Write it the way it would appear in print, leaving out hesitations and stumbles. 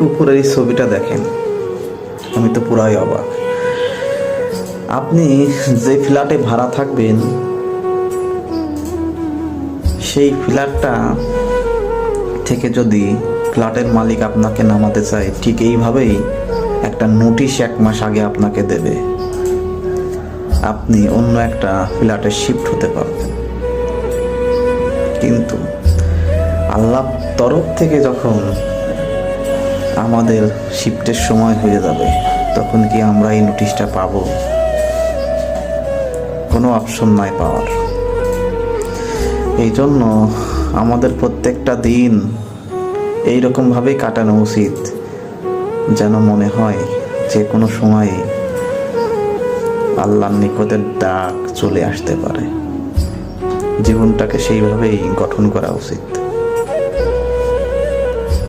উপরের এই ছবিটা দেখেন, আমি তো পুরাই অবাক। আপনি যে ফ্ল্যাটে ভাড়া থাকবেন সেই ফ্ল্যাটটা থেকে যদি ফ্ল্যাটের মালিক আপনাকে নামাতে চায়, ঠিক এইভাবেই একটা নোটিশ 1 মাস আগে আপনাকে দেবে, আপনি অন্য একটা ফ্ল্যাটে শিফট হতে পারবেন। কিন্তু আল্লাহর তরফ থেকে যখন আমাদের শিফটের সময় হয়ে যাবে, তখন কি আমরা এই নোটিশটা পাবো? কোনো অপশন নাই পাওয়ার। এই জন্য আমাদের প্রত্যেকটা দিন এইরকমভাবেই কাটানো উচিত, যেন মনে হয় যে কোনো সময় আল্লাহর নিকটের ডাক চলে আসতে পারে। জীবনটাকে সেইভাবেই গঠন করা উচিত।